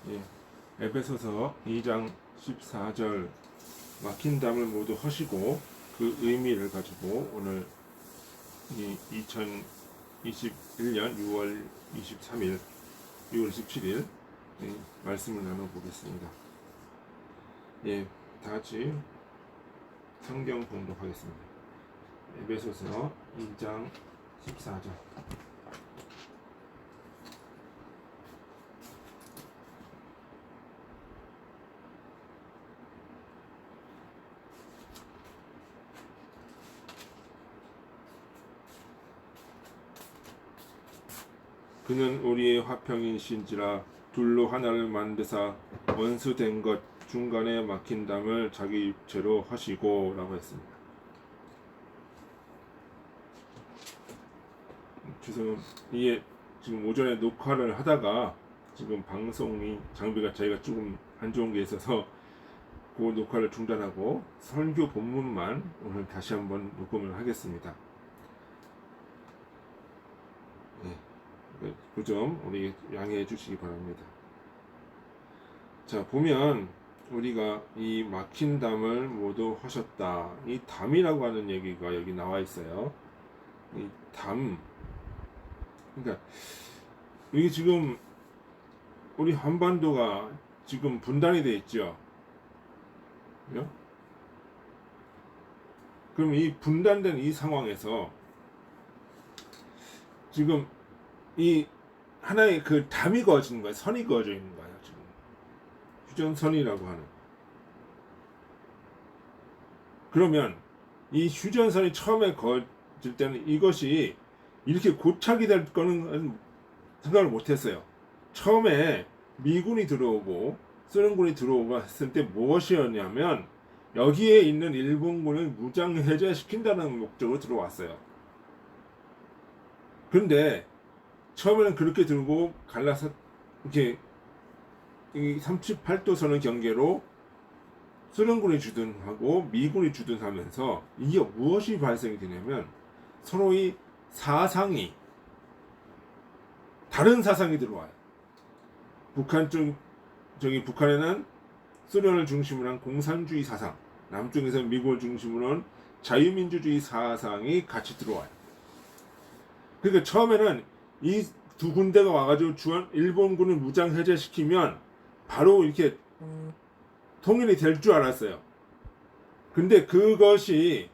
예, 에베소서 2장 14절 막힌 담을 모두 허시고 그 의미를 가지고 오늘 이 2021년 6월 23일, 6월 17일 말씀을 나눠보겠습니다. 예, 다 같이 성경 봉독하겠습니다. 에베소서 2장 14절. 그는 우리의 화평이신지라 둘로 하나를 만드사 원수된 것 중간에 막힌 담을 자기 육체로 하시고 라고 했습니다. 죄송합니다. 이게 지금 오전에 녹화를 하다가 지금 방송이 장비가 저희가 조금 안 좋은 게 있어서 그 녹화를 중단하고 설교 본문만 오늘 다시 한번 녹음을 하겠습니다. 그 점 우리 양해해 주시기 바랍니다. 자, 보면 우리가 이 막힌 담을 모두 하셨다. 이 담이라고 하는 얘기가 여기 나와 있어요. 이 담. 그러니까 이게 지금 우리 한반도가 지금 분단이 돼 있죠. 그죠? 그럼 이 분단된 이 상황에서 지금 이 하나의 그 담이 그어지는 거예요. 선이 그어져 있는 거예요. 지금 휴전선이라고 하는. 그러면 이 휴전선이 처음에 그어질 때는 이것이 이렇게 고착이 될 거는 생각을 못했어요. 처음에 미군이 들어오고 소련군이 들어오고 했을 때 무엇이었냐면 여기에 있는 일본군을 무장 해제시킨다는 목적으로 들어왔어요. 그런데 처음에는 그렇게 들고 갈라서 이렇게 38도선의 경계로 소련군이 주둔하고 미군이 주둔하면서 이게 무엇이 발생이 되냐면 서로의 사상이 다른 사상이 들어와요. 북한에는 소련을 중심으로 한 공산주의 사상, 남쪽에서는 미국을 중심으로 한 자유민주주의 사상이 같이 들어와요. 그러니까 처음에는 이 두 군대가 와가지고 일본군을 무장 해제시키면 바로 이렇게 통일이 될 줄 알았어요. 근데 그것이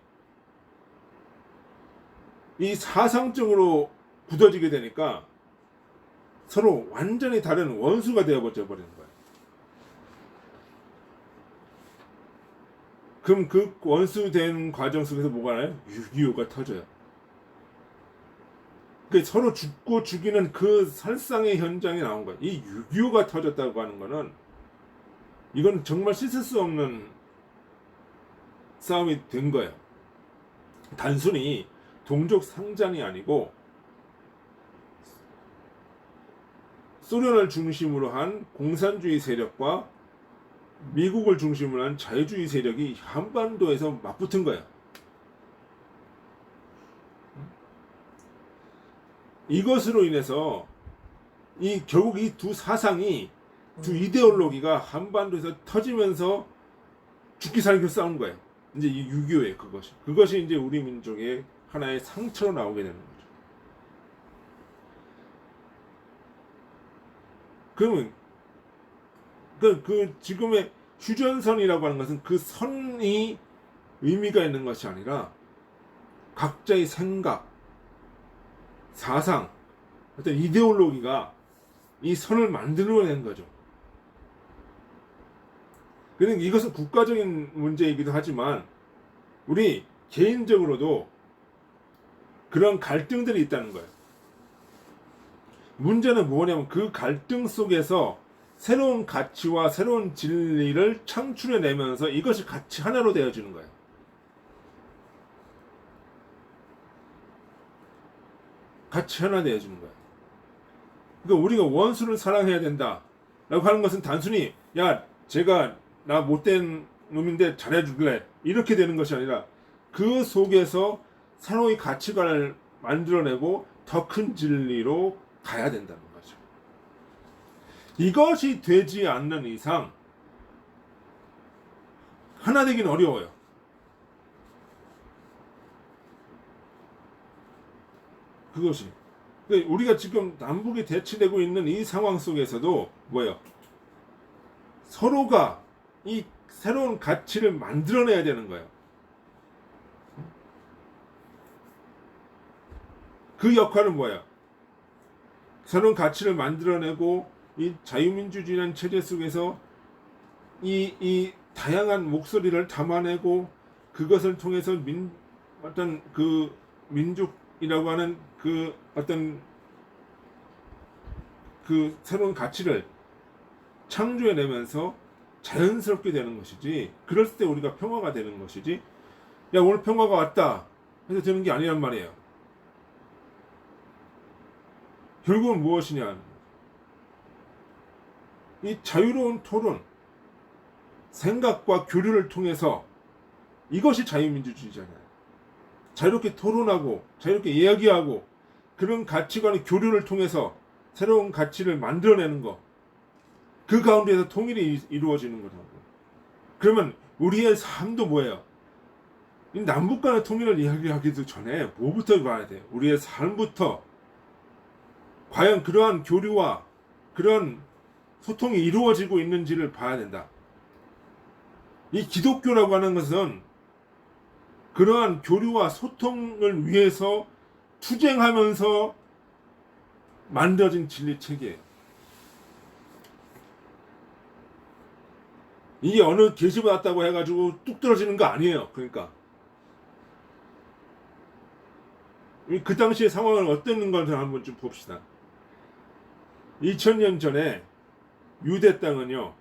이 사상적으로 굳어지게 되니까 서로 완전히 다른 원수가 되어버리는 거예요. 그럼 그 원수된 과정 속에서 뭐가 나요? 6.25가 터져요. 서로 죽고 죽이는 그 살상의 현장이 나온 거예요. 이 6.25가 터졌다고 하는 거는 이건 정말 씻을 수 없는 싸움이 된 거예요. 단순히 동족 상잔이 아니고 소련을 중심으로 한 공산주의 세력과 미국을 중심으로 한 자유주의 세력이 한반도에서 맞붙은 거예요. 이것으로 인해서 결국 이 두 사상이 두 이데올로기가 한반도에서 터지면서 죽기 살기 싸운 거예요. 이제 이 6.25의 그것이 이제 우리 민족의 하나의 상처로 나오게 되는 거죠. 그러면 그 지금의 휴전선이라고 하는 것은 그 선이 의미가 있는 것이 아니라 각자의 생각, 사상, 어떤 이데올로기가 이 선을 만들어낸 거죠. 그러니까 이것은 국가적인 문제이기도 하지만 우리 개인적으로도 그런 갈등들이 있다는 거예요. 문제는 뭐냐면 그 갈등 속에서 새로운 가치와 새로운 진리를 창출해내면서 이것이 같이 하나로 되어지는 거예요. 같이 하나 되어지는 거예요. 그러니까 우리가 원수를 사랑해야 된다 라고 하는 것은 단순히 제가 나 못된 놈인데 잘해줄래 이렇게 되는 것이 아니라 그 속에서 서로의 가치관을 만들어내고 더 큰 진리로 가야 된다는 거죠. 이것이 되지 않는 이상 하나 되기는 어려워요. 그것이. 그러니까 우리가 지금 남북이 대치되고 있는 이 상황 속에서도 뭐예요? 서로가 이 새로운 가치를 만들어내야 되는 거예요. 그 역할은 뭐예요? 새로운 가치를 만들어내고 이 자유민주주의라는 체제 속에서 이 다양한 목소리를 담아내고 그것을 통해서 어떤 그 민족이라고 하는 그 어떤 그 새로운 가치를 창조해내면서 자연스럽게 되는 것이지, 그럴 때 우리가 평화가 되는 것이지, 야 오늘 평화가 왔다 해서 되는 게 아니란 말이에요. 결국은 무엇이냐, 이 자유로운 토론, 생각과 교류를 통해서, 이것이 자유민주주의잖아요. 자유롭게 토론하고 자유롭게 이야기하고 그런 가치관의 교류를 통해서 새로운 가치를 만들어내는 것, 그 가운데서 통일이 이루어지는 거라고. 그러면 우리의 삶도 뭐예요? 이 남북 간의 통일을 이야기하기도 전에 뭐부터 봐야 돼요? 우리의 삶부터 과연 그러한 교류와 그런 소통이 이루어지고 있는지를 봐야 된다. 이 기독교라고 하는 것은 그러한 교류와 소통을 위해서 투쟁하면서 만들어진 진리 체계예요. 이게 어느 계시 받았다고 해가지고 뚝 떨어지는 거 아니에요. 그러니까 그 당시의 상황을 어떤 건지 한번 좀 봅시다. 2000년 전에 유대 땅은요,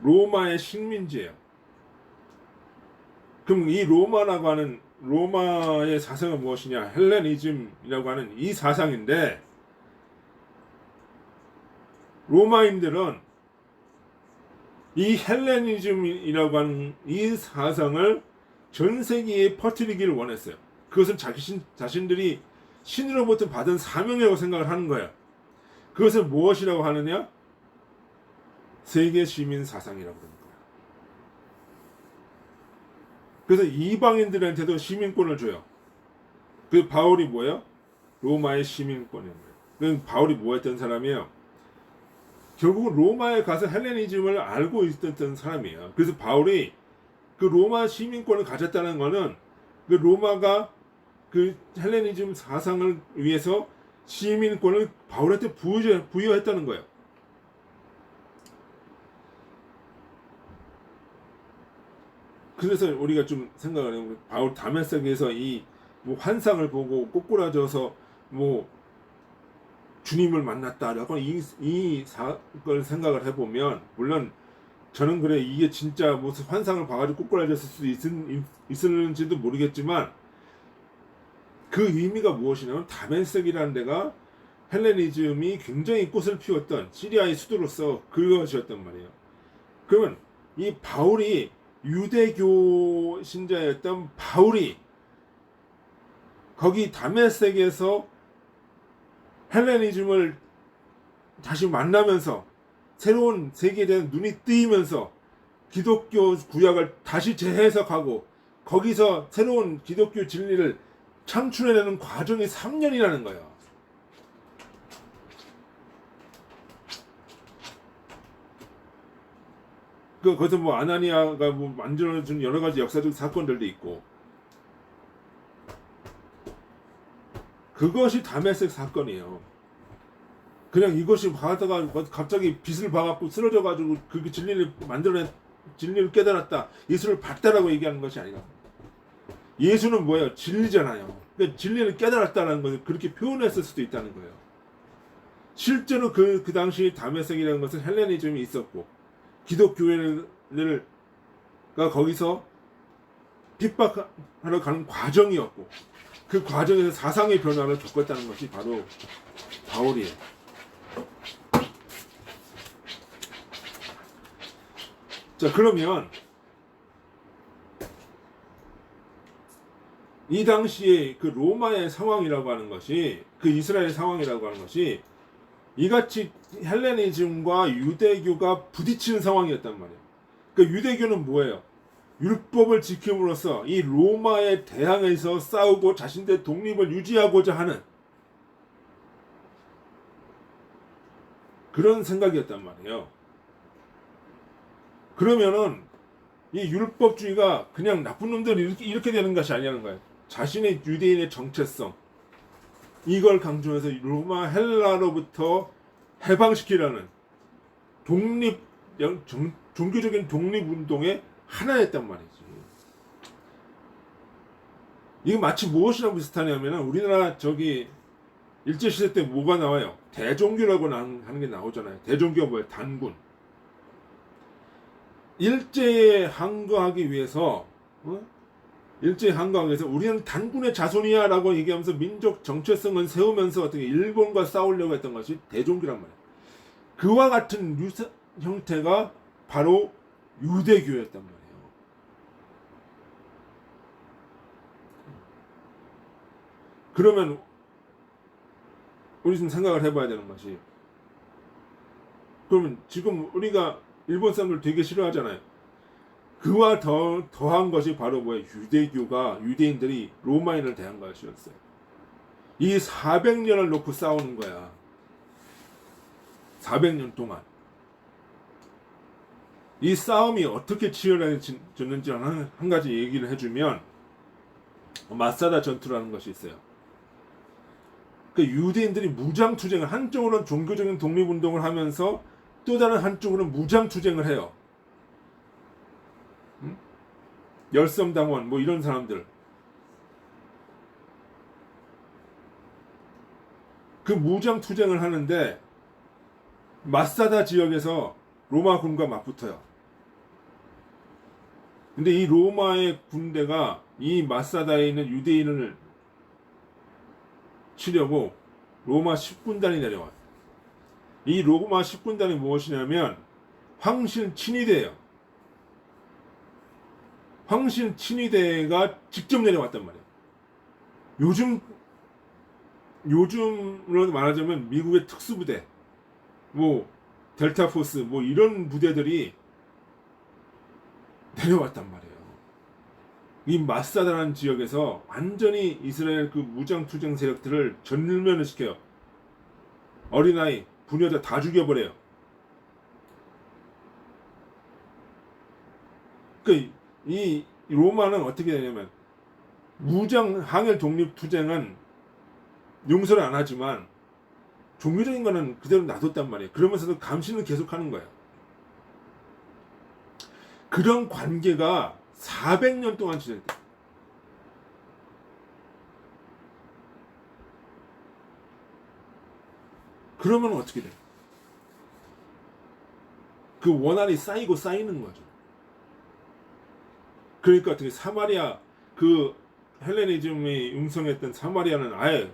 로마의 식민지예요. 그럼 이 로마라고 하는 로마의 사상은 무엇이냐? 헬레니즘이라고 하는 이 사상인데, 로마인들은 이 헬레니즘이라고 하는 이 사상을 전 세계에 퍼뜨리기를 원했어요. 그것은 자신들이 신으로부터 받은 사명이라고 생각을 하는 거예요. 그것을 무엇이라고 하느냐? 세계 시민 사상이라고 합니다. 그래서 이방인들한테도 시민권을 줘요. 그 바울이 뭐예요? 로마의 시민권인 거예요. 바울이 뭐 했던 사람이에요? 결국은 로마에 가서 헬레니즘을 알고 있었던 사람이에요. 그래서 바울이 그 로마 시민권을 가졌다는 거는 그 로마가 그 헬레니즘 사상을 위해서 시민권을 바울한테 부여했다는 거예요. 그래서 우리가 좀 생각을 해보면 바울 다메섹에서 이 뭐 환상을 보고 꼬꾸라져서 뭐 주님을 만났다라고 걸 생각을 해보면, 물론 저는 그래 이게 진짜 무슨 환상을 봐가지고 꼬꾸라졌을 수도 있을지도 모르겠지만, 그 의미가 무엇이냐면 다메섹이라는 데가 헬레니즘이 굉장히 꽃을 피웠던 시리아의 수도로서 그것이었단 말이에요. 그러면 이 바울이 유대교 신자였던 바울이 거기 다메섹에서 헬레니즘을 다시 만나면서 새로운 세계에 대한 눈이 뜨이면서 기독교 구약을 다시 재해석하고 거기서 새로운 기독교 진리를 창출해내는 과정이 3년이라는 거예요. 거기서 뭐 아나니아가 뭐 만들어준 여러 가지 역사적 사건들도 있고, 그것이 다메섹 사건이에요. 그냥 이것이 하다가 갑자기 빛을 봐갖고 쓰러져가지고 그 진리를 깨달았다, 예수를 봤다라고 얘기하는 것이 아니라, 예수는 뭐예요? 진리잖아요. 그러니까 진리를 깨달았다는 것을 그렇게 표현했을 수도 있다는 거예요. 실제로 그 당시 다메섹이라는 것은 헬레니즘이 있었고, 기독교회가 거기서 핍박하러 가는 과정이었고, 그 과정에서 사상의 변화를 겪었다는 것이 바로 바울이에요. 자, 그러면 이 당시에 그 로마의 상황이라고 하는 것이, 그 이스라엘 상황이라고 하는 것이 이같이 헬레니즘과 유대교가 부딪히는 상황이었단 말이에요. 그러니까 유대교는 뭐예요? 율법을 지킴으로써 이 로마에 대항해서 싸우고 자신들의 독립을 유지하고자 하는 그런 생각이었단 말이에요. 그러면은 이 율법주의가 그냥 나쁜 놈들 이렇게 되는 것이 아니라는 거예요. 자신의 유대인의 정체성 이걸 강조해서 로마 헬라로부터 해방시키려는 독립 종교적인 독립운동의 하나였단 말이지. 이게 마치 무엇이랑 비슷하냐면 우리나라 저기 일제시대 때 뭐가 나와요? 대종교라고 하는 게 나오잖아요. 대종교가 뭐예요? 단군. 일제에 항거하기 위해서 일제에 항거하기 위해서 우리는 단군의 자손이야 라고 얘기하면서 민족 정체성을 세우면서 어떻게 일본과 싸우려고 했던 것이 대종교란 말이에요. 그와 같은 형태가 바로 유대교였단 말이에요. 그러면 우리 좀 생각을 해봐야 되는 것이, 그러면 지금 우리가 일본 사람들 되게 싫어하잖아요. 그와 더한 것이 바로 뭐예요? 유대교가 유대인들이 로마인을 대한 것이었어요. 이 400년을 놓고 싸우는 거야. 400년 동안. 이 싸움이 어떻게 치열해졌는지 한 가지 얘기를 해주면 마사다 전투라는 것이 있어요. 그 유대인들이 무장투쟁을, 한쪽으로는 종교적인 독립운동을 하면서 또 다른 한쪽으로는 무장투쟁을 해요. 열성당원 뭐 이런 사람들, 그 무장투쟁을 하는데 마사다 지역에서 로마군과 맞붙어요. 근데 이 로마의 군대가 이 마사다에 있는 유대인을 치려고 로마 10군단이 내려와요. 이 로마 10군단이 무엇이냐면 황실 친위대예요. 황실 친위대가 직접 내려왔단 말이에요. 요즘으로 말하자면 미국의 특수부대, 뭐 델타포스, 뭐 이런 부대들이 내려왔단 말이에요. 이 마사다라는 지역에서 완전히 이스라엘 그 무장투쟁 세력들을 전멸을 시켜요. 어린아이, 부녀자 다 죽여버려요. 그러니까 이 로마는 어떻게 되냐면 무장 항일 독립 투쟁은 용서를 안 하지만 종교적인 거는 그대로 놔뒀단 말이에요. 그러면서도 감시는 계속하는 거예요. 그런 관계가 400년 동안 지속돼. 그러면 어떻게 돼? 그 원한이 쌓이고 쌓이는 거죠. 그러니까 어떻게 사마리아, 그 헬레니즘이 융성했던 사마리아는 아예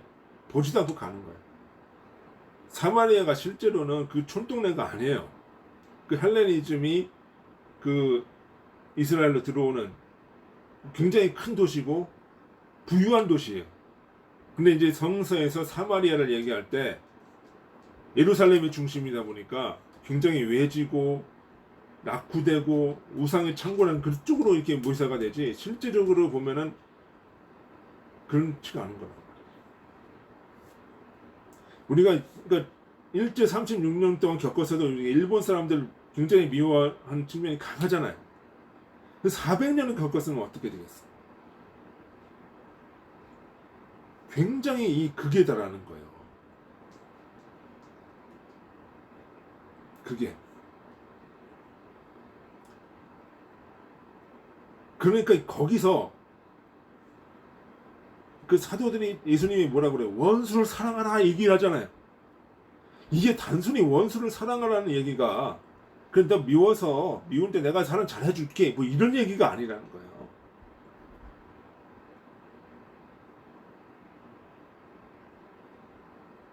보지도 않고 가는 거예요. 사마리아가 실제로는 그 촌동네가 아니에요. 그 헬레니즘이 그 이스라엘로 들어오는 굉장히 큰 도시고 부유한 도시예요. 근데 이제 성서에서 사마리아를 얘기할 때 예루살렘이 중심이다 보니까 굉장히 외지고 낙후되고 우상의 창고라는 그쪽으로 이렇게 묘사가 되지, 실제적으로 보면은 그렇지가 않은 거란 말이에요. 우리가 그러니까 일제 36년 동안 겪었어도 일본 사람들 굉장히 미워하는 측면이 강하잖아요. 400년을 겪었으면 어떻게 되겠어? 굉장히 이 극에 달하는 거예요. 그게. 그러니까 거기서 그 사도들이, 예수님이 뭐라 그래요? 원수를 사랑하라 얘기를 하잖아요. 이게 단순히 원수를 사랑하라는 얘기가 그래 너 미워서 미운데 내가 사랑 잘해줄게 뭐 이런 얘기가 아니라는 거예요.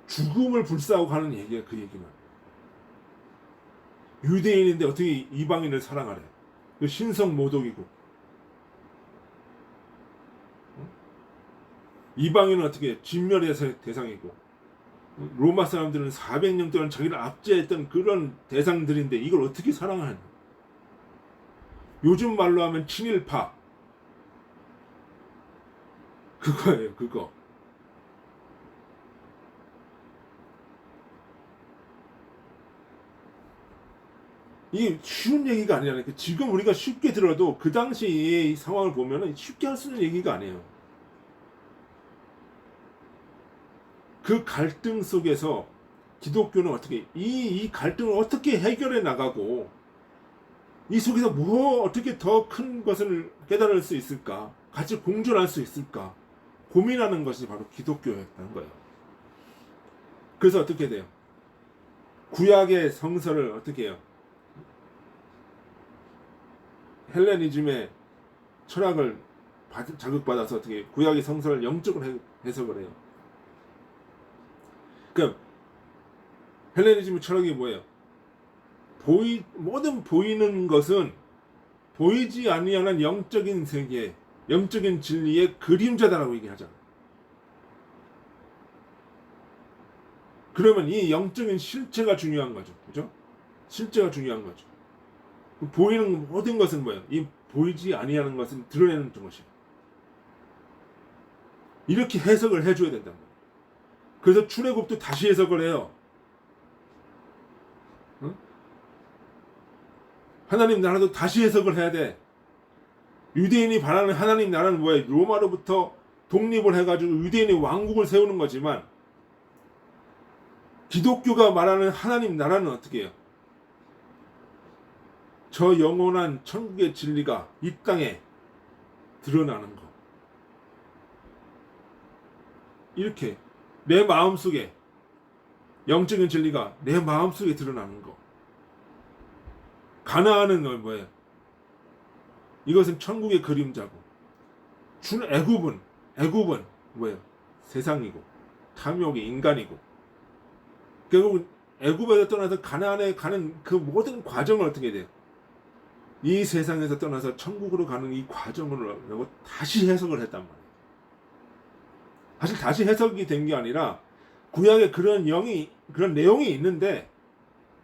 죽음을 불사하고 가는 얘기야. 그 얘기는 유대인인데 어떻게 이방인을 사랑하래? 그 신성 모독이고, 이방인은 어떻게 진멸의 대상이고, 로마 사람들은 400년 동안 자기를 압제했던 그런 대상들인데 이걸 어떻게 사랑하냐? 요즘 말로 하면 친일파. 그거예요, 그거. 이게 쉬운 얘기가 아니라니까. 지금 우리가 쉽게 들어도 그 당시의 상황을 보면은 쉽게 할 수 있는 얘기가 아니에요. 그 갈등 속에서 기독교는 어떻게 이 갈등을 어떻게 해결해 나가고 이 속에서 뭐 어떻게 더 큰 것을 깨달을 수 있을까? 같이 공존할 수 있을까? 고민하는 것이 바로 기독교였다는 거예요. 그래서 어떻게 돼요? 구약의 성서를 어떻게 해요? 헬레니즘의 철학을 자극받아서 어떻게 구약의 성서를 영적으로 해석을 해요. 그러니까 헬레니즘의 철학이 뭐예요? 모든 보이는 것은 보이지 아니하는 영적인 세계, 영적인 진리의 그림자다라고 얘기하잖아요. 그러면 이 영적인 실체가 중요한 거죠. 그죠? 실체가 중요한 거죠. 보이는 모든 것은 뭐예요? 이 보이지 아니하는 것은 드러내는 것이에요. 이렇게 해석을 해줘야 된다는 거예요. 그래서 출애굽도 다시 해석을 해요. 응? 하나님 나라도 다시 해석을 해야 돼. 유대인이 바라는 하나님 나라는 뭐예요? 로마로부터 독립을 해가지고 유대인의 왕국을 세우는 거지만 기독교가 말하는 하나님 나라는 어떻게 해요? 저 영원한 천국의 진리가 이 땅에 드러나는 거. 이렇게 내 마음속에 영적인 진리가 내 마음속에 드러나는 거. 가나안은 뭐예요? 이것은 천국의 그림자고 애굽은 뭐예요? 세상이고 탐욕이 인간이고 결국 애굽에서 떠나서 가나안에 가는 그 모든 과정을 어떻게 돼요? 이 세상에서 떠나서 천국으로 가는 이 과정을 다시 해석을 했단 말이에요. 사실 다시 해석이 된 게 아니라 구약에 그런 내용이 있는데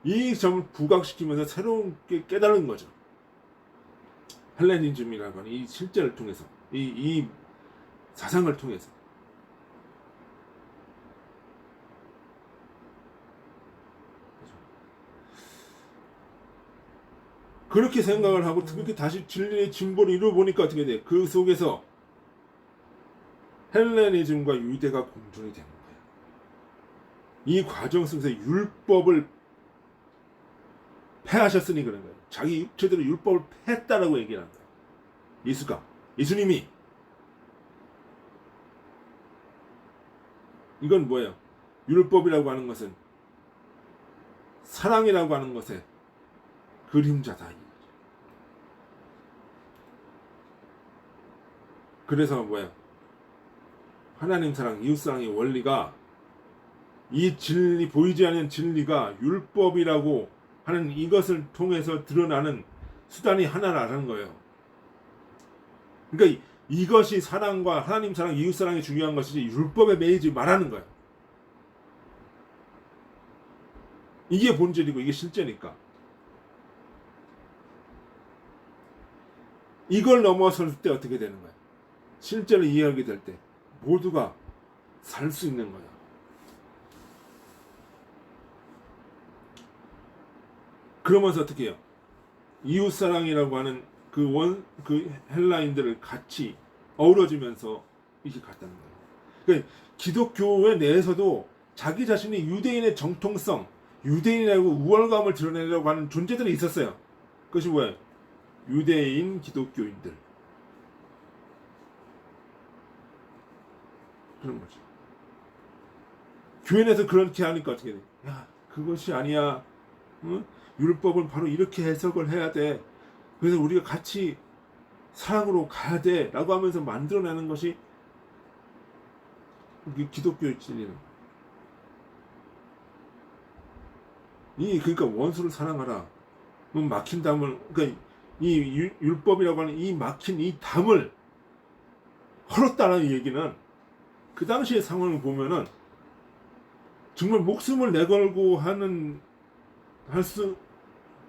이 점을 부각시키면서 새로운 게 깨달은 거죠. 헬레니즘이라고 하는 이 실제를 통해서 이 사상을 통해서 그렇게 생각을 하고 그렇게 다시 진리의 진보를 이루어보니까 어떻게 돼? 그 속에서 헬레니즘과 유대가 공존이 되는 거예요. 이 과정 속에서 율법을 폐하셨으니 그런 거예요. 자기 육체대로 율법을 폐했다라고 얘기를 하는 거예요. 예수님이 이건 뭐예요? 율법이라고 하는 것은 사랑이라고 하는 것의 그림자다. 그래서 뭐예요? 하나님 사랑, 이웃 사랑의 원리가 이 진리 보이지 않는 진리가 율법이라고 하는 이것을 통해서 드러나는 수단이 하나라는 거예요. 그러니까 이것이 사랑과 하나님 사랑, 이웃 사랑이 중요한 것이지 율법에 매이지 말라는 거예요. 이게 본질이고 이게 실제니까. 이걸 넘어설 때 어떻게 되는 거예요? 실제로 이해하게 될 때 모두가 살 수 있는 거예요. 그러면서 어떻게 해요? 이웃사랑이라고 하는 그 헬라인들을 같이 어우러지면서 이렇게 갔다는 거예요. 그러니까 기독교회 내에서도 자기 자신이 유대인의 정통성, 유대인이라고 우월감을 드러내려고 하는 존재들이 있었어요. 그것이 뭐예요? 유대인 기독교인들. 그런 거죠. 교회 내에서 그렇게 하니까 어떻게 돼? 야, 그것이 아니야. 응? 율법은 바로 이렇게 해석을 해야 돼. 그래서 우리가 같이 사랑으로 가야 돼. 라고 하면서 만들어내는 것이 기독교의 진리는. 그러니까 원수를 사랑하라. 막힌 담을, 그러니까 이 율법이라고 하는 이 막힌 이 담을 헐었다는 얘기는 그 당시의 상황을 보면은 정말 목숨을 내걸고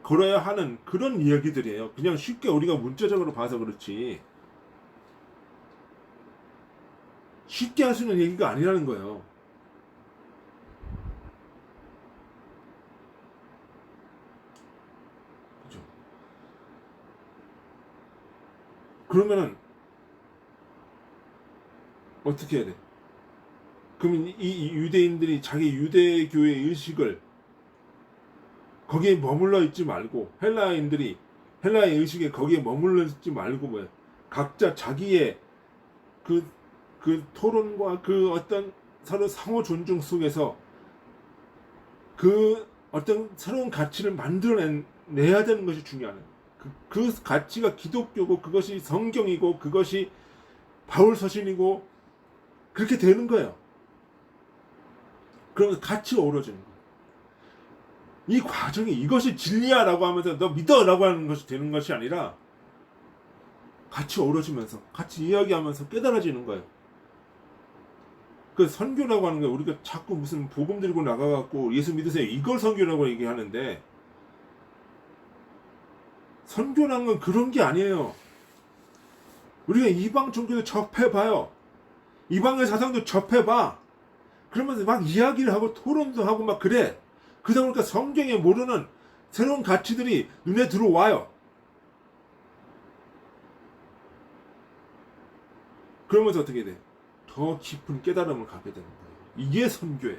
걸어야 하는 그런 이야기들이에요. 그냥 쉽게 우리가 문자적으로 봐서 그렇지 쉽게 할 수 있는 얘기가 아니라는 거예요. 그죠? 그러면은 어떻게 해야 돼? 그러면 이 유대인들이 자기 유대교의 의식을 거기에 머물러 있지 말고 헬라의 의식에 거기에 머물러 있지 말고 뭐야? 각자 자기의 그, 그 토론과 그 어떤 서로 상호 존중 속에서 그 어떤 새로운 가치를 만들어내야 되는 것이 중요한 거예요. 그 가치가 기독교고 그것이 성경이고 그것이 바울 서신이고 그렇게 되는 거예요. 그러면 가치가 어우러지는 거예요. 이 과정이 이것이 진리야라고 하면서 너 믿어라고 하는 것이 되는 것이 아니라 같이 어우러지면서 같이 이야기하면서 깨달아지는 거예요. 그 선교라고 하는 게 우리가 자꾸 무슨 복음 들고 나가갖고 예수 믿으세요 이걸 선교라고 얘기하는데 선교라는 건 그런 게 아니에요. 우리가 이방 종교도 접해봐요. 이방의 사상도 접해봐. 그러면서 막 이야기를 하고 토론도 하고 막 그래. 그러다 보니까 성경에 모르는 새로운 가치들이 눈에 들어와요. 그러면서 어떻게 돼? 더 깊은 깨달음을 갖게 되는 거예요. 이게 선교예요.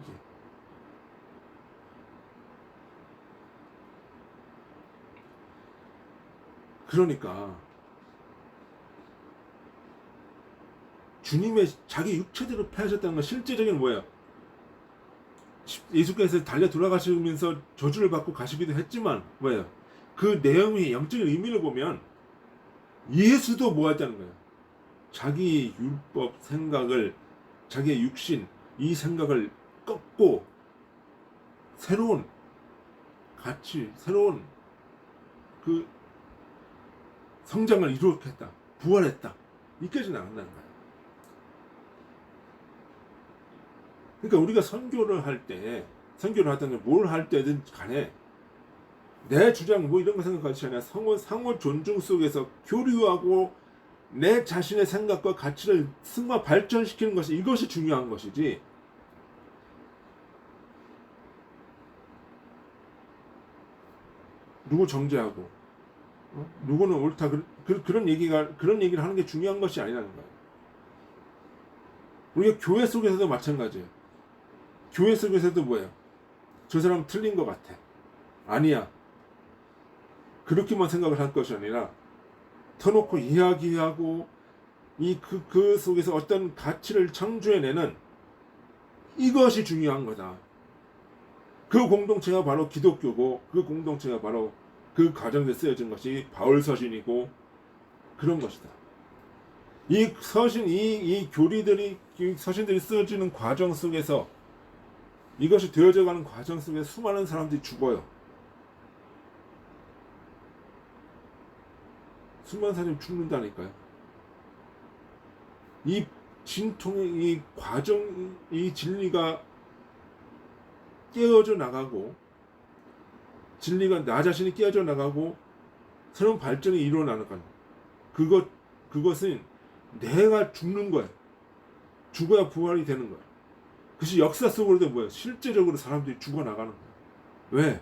이게. 그러니까 주님의 자기 육체대로 패하셨다는 건 실제적인 뭐예요? 예수께서 달려 돌아가시면서 저주를 받고 가시기도 했지만 뭐예요? 그 내용의 영적인 의미를 보면 예수도 뭐 했다는 거예요? 자기 율법 생각을 자기의 육신 이 생각을 꺾고 새로운 가치 새로운 그 성장을 이루었다 부활했다 이까지 나간다는 거예요. 그러니까 우리가 선교를 하든 뭘 할 때든 간에 내 주장 뭐 이런 거 생각하지 않아요. 상호 존중 속에서 교류하고 내 자신의 생각과 가치를 승화 발전시키는 것이 이것이 중요한 것이지. 누구 정죄하고 누구는 옳다 그런 얘기를 하는 게 중요한 것이 아니라는 거예요. 우리가 교회 속에서도 마찬가지예요. 교회 속에서도 뭐예요? 저 사람 틀린 것 같아. 아니야. 그렇게만 생각을 할 것이 아니라 터놓고 이야기하고 그 속에서 어떤 가치를 창조해내는 이것이 중요한 거다. 그 공동체가 바로 기독교고 그 공동체가 바로 그 과정에 쓰여진 것이 바울 서신이고 그런 것이다. 이 서신, 이 교리들이, 이 서신들이 쓰여지는 과정 속에서 이것이 되어져가는 과정 속에 수많은 사람들이 죽어요. 수많은 사람이 죽는다니까요. 이 진통의 이 과정, 이 진리가 깨어져 나가고, 진리가 나 자신이 깨어져 나가고, 새로운 발전이 일어나는 것. 그것은 내가 죽는 거예요. 죽어야 부활이 되는 거예요. 그것이 역사 속으로도 뭐예요? 실제적으로 사람들이 죽어나가는 거예요. 왜?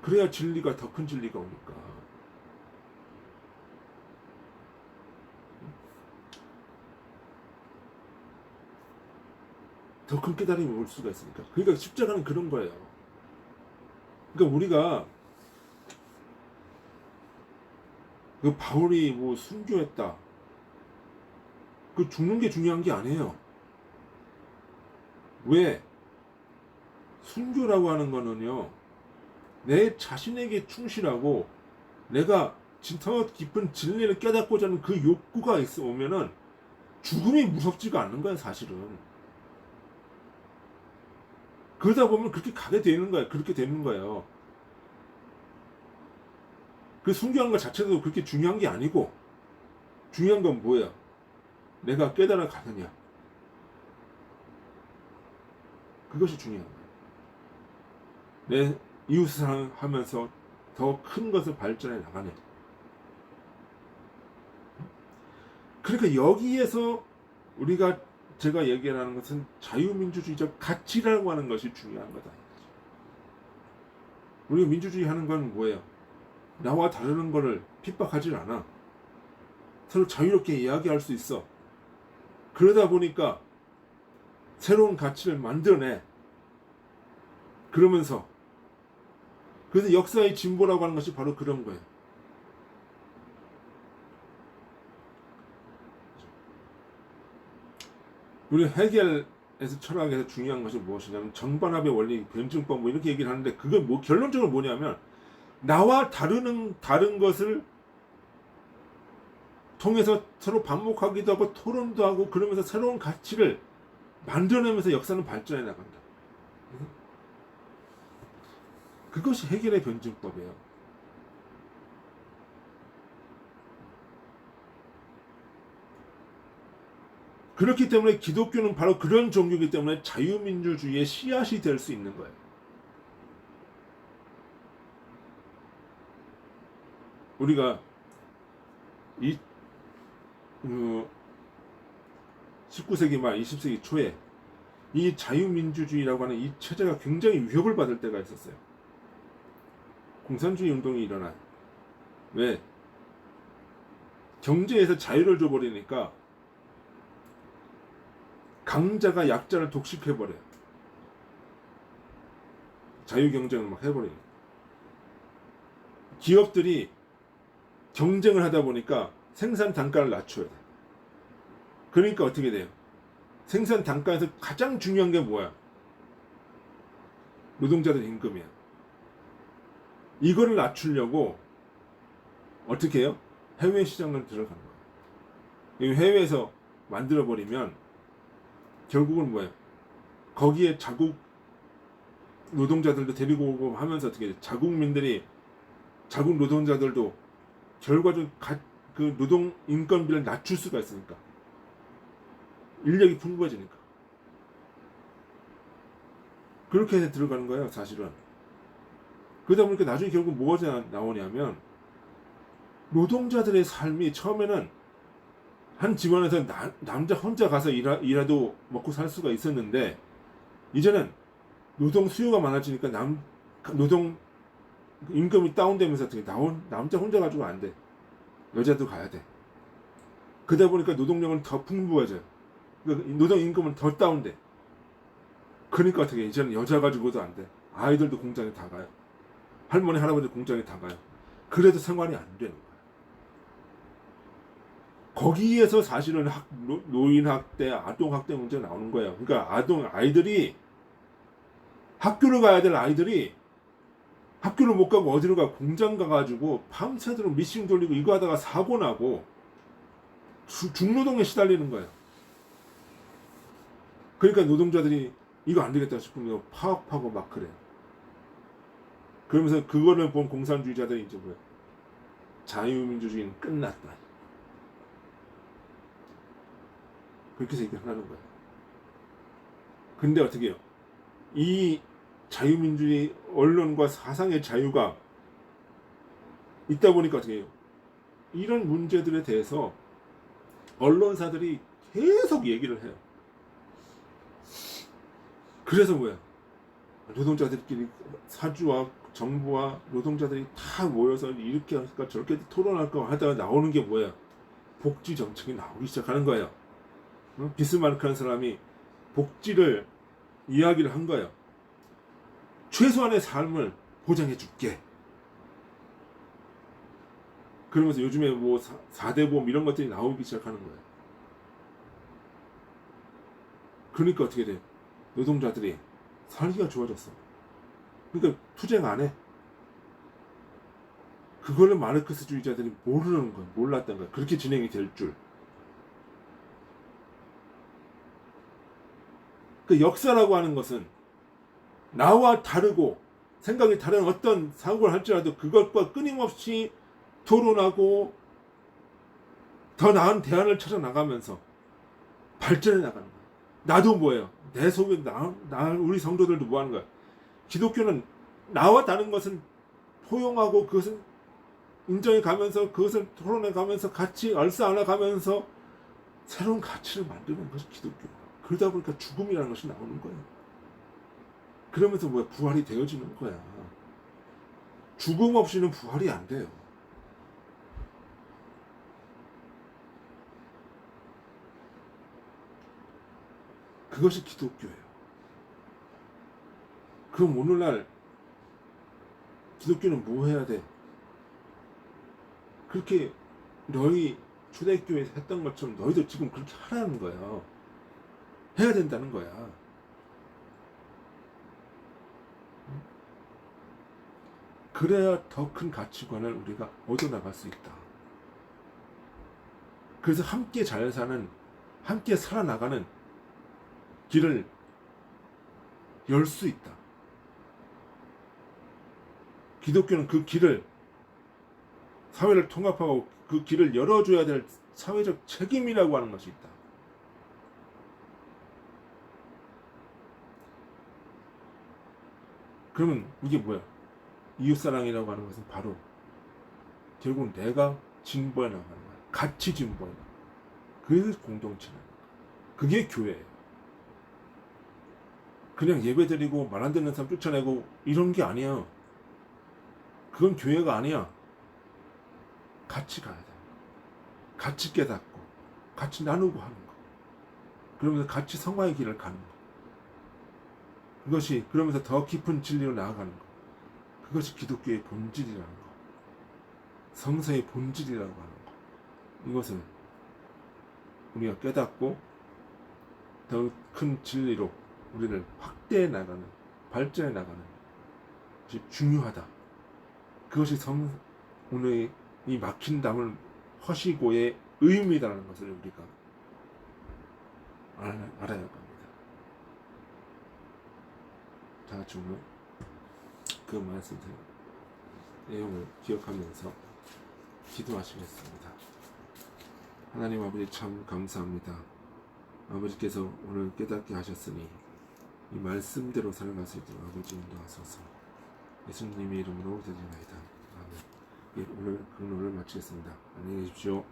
그래야 진리가 더 큰 진리가 오니까. 더 큰 깨달음이 올 수가 있으니까. 그러니까 십자가는 그런 거예요. 그러니까 우리가 그 바울이 뭐 순교했다. 그 죽는 게 중요한 게 아니에요. 왜? 순교라고 하는 거는요. 내 자신에게 충실하고 내가 더 깊은 진리를 깨닫고자 하는 그 욕구가 오면은 죽음이 무섭지가 않는 거야 사실은. 그러다 보면 그렇게 가게 되는 거야. 그렇게 되는 거예요. 그 순교하는 것 자체도 그렇게 중요한 게 아니고 중요한 건 뭐예요? 내가 깨달아 가느냐. 그것이 중요한 거예요. 내 이웃을 사랑하면서 더 큰 것을 발전해 나가네. 그러니까 여기에서 제가 얘기하는 것은 자유민주주의적 가치라고 하는 것이 중요한 거다. 우리가 민주주의 하는 건 뭐예요? 나와 다르는 거를 핍박하지 않아. 서로 자유롭게 이야기할 수 있어. 그러다 보니까 새로운 가치를 만들어내. 그러면서 그래서 역사의 진보라고 하는 것이 바로 그런 거예요. 우리 헤겔에서 철학에서 중요한 것이 무엇이냐면 정반합의 원리, 변증법 뭐 이렇게 얘기를 하는데 그건 뭐 결론적으로 뭐냐면 나와 다른 것을 통해서 서로 반복하기도 하고 토론도 하고 그러면서 새로운 가치를 만들어내면서 역사는 발전해 나간다. 그것이 헤겔의 변증법이에요. 그렇기 때문에 기독교는 바로 그런 종교이기 때문에 자유민주주의의 씨앗이 될 수 있는 거예요. 우리가 19세기 말 20세기 초에 이 자유민주주의라고 하는 이 체제가 굉장히 위협을 받을 때가 있었어요. 공산주의 운동이 일어나요. 왜? 경제에서 자유를 줘버리니까 강자가 약자를 독식해버려요. 자유경쟁을 막 해버리니까. 기업들이 경쟁을 하다 보니까 생산 단가를 낮춰야 돼. 그러니까 어떻게 돼요? 생산 단가에서 가장 중요한 게 뭐야? 노동자들 임금이야. 이거를 낮추려고 어떻게 해요? 해외 시장을 들어가는 거예요. 해외에서 만들어버리면 결국은 뭐예요? 거기에 자국 노동자들도 데리고 오고 하면서 어떻게 돼요? 자국 노동자들도 결과적으로 그 노동 인건비를 낮출 수가 있으니까 인력이 풍부해지니까 그렇게 해서 들어가는 거예요. 사실은. 그러다 보니까 나중에 결국 뭐가 나오냐면 노동자들의 삶이 처음에는 한 집안에서 남자 혼자 가서 일해도 먹고 살 수가 있었는데 이제는 노동 수요가 많아지니까 노동 임금이 다운되면서 어떻게 남자 혼자 가지고 안 돼. 여자도 가야 돼. 그러다 보니까 노동력은 더 풍부해져요. 노동 임금은 더 다운돼. 그러니까 어떻게 이제는 여자 가지고도 안 돼. 아이들도 공장에 다 가요. 할머니 할아버지 공장에 다 가요. 그래도 상관이 안 되는 거예요. 거기에서 사실은 노인 학대, 아동 학대 문제가 나오는 거예요. 그러니까 아이들이 학교를 가야 될 아이들이 학교를 못 가고 어디로 가? 공장 가가지고 밤새도록 미싱 돌리고 이거 하다가 사고 나고 중노동에 시달리는 거예요. 그러니까 노동자들이 이거 안 되겠다 싶으면 파업하고 막 그래요. 그러면서 그거를 본 공산주의자들이 이제 뭐예요? 자유민주주의는 끝났다. 그렇게 얘기를 하는 거예요. 근데 어떻게 해요? 이 자유민주주의 언론과 사상의 자유가 있다 보니까 어떻게 해요? 이런 문제들에 대해서 언론사들이 계속 얘기를 해요. 그래서 뭐야? 노동자들끼리 사주와 정부와 노동자들이 다 모여서 이렇게 할까 저렇게 토론할까 하다가 나오는 게 뭐야? 복지 정책이 나오기 시작하는 거예요. 비스마르크라는 사람이 복지를 이야기를 한 거예요. 최소한의 삶을 보장해 줄게. 그러면서 요즘에 뭐 4대 보험 이런 것들이 나오기 시작하는 거예요. 그러니까 어떻게 돼? 노동자들이 살기가 좋아졌어. 그러니까 투쟁 안 해. 그거를 마르크스주의자들이 모르는 거야. 몰랐던 거야. 그렇게 진행이 될 줄. 그 역사라고 하는 것은 나와 다르고 생각이 다른 어떤 사고를 할지라도 그것과 끊임없이 토론하고 더 나은 대안을 찾아 나가면서 발전해 나가는 거야. 나도 뭐예요? 내 속에 우리 성도들도 뭐 하는 거야? 기독교는 나와 다른 것은 포용하고 그것은 인정해 가면서 그것을 토론해 가면서 같이 얼싸안아 가면서 새로운 가치를 만드는 것이 기독교. 그러다 보니까 죽음이라는 것이 나오는 거예요. 그러면서 뭐야? 부활이 되어지는 거야. 죽음 없이는 부활이 안 돼요. 그것이 기독교예요. 그럼 오늘날 기독교는 뭐 해야 돼? 그렇게 너희 초대교회에서 했던 것처럼 너희도 지금 그렇게 하라는 거야. 해야 된다는 거야. 그래야 더 큰 가치관을 우리가 얻어나갈 수 있다. 그래서 함께 잘 사는, 함께 살아나가는 길을 열 수 있다. 기독교는 그 길을, 사회를 통합하고 그 길을 열어줘야 될 사회적 책임이라고 하는 것이 있다. 그러면 이게 뭐야? 이웃사랑이라고 하는 것은 바로 결국 내가 진보해 나가는 거야. 같이 진보해 나가는 거야. 그게 공동체라는 거야. 그게 교회예요. 그냥 예배드리고 말 안 듣는 사람 쫓아내고 이런 게 아니야. 그건 교회가 아니야. 같이 가야 돼. 같이 깨닫고 같이 나누고 하는 거. 그러면서 같이 성화의 길을 가는 거. 그것이 그러면서 더 깊은 진리로 나아가는 거. 그것이 기독교의 본질이라는 거. 성서의 본질이라고 하는 거. 이것은 우리가 깨닫고 더 큰 진리로 우리를 확대해 나가는, 발전해 나가는 것이 중요하다. 그것이 오늘 이 막힌 담을 허시고의 의미라는 것을 우리가 알아야 합니다. 다 같이 오늘 그 말씀 내용을 기억하면서 기도하시겠습니다. 하나님 아버지 참 감사합니다. 아버지께서 오늘 깨닫게 하셨으니 이 말씀대로 살아갈 수 있도록 아버지 인도하소서. 예수님의 이름으로 기도드리나이다. 아멘. 오늘 강론을 마치겠습니다. 안녕히 계십시오.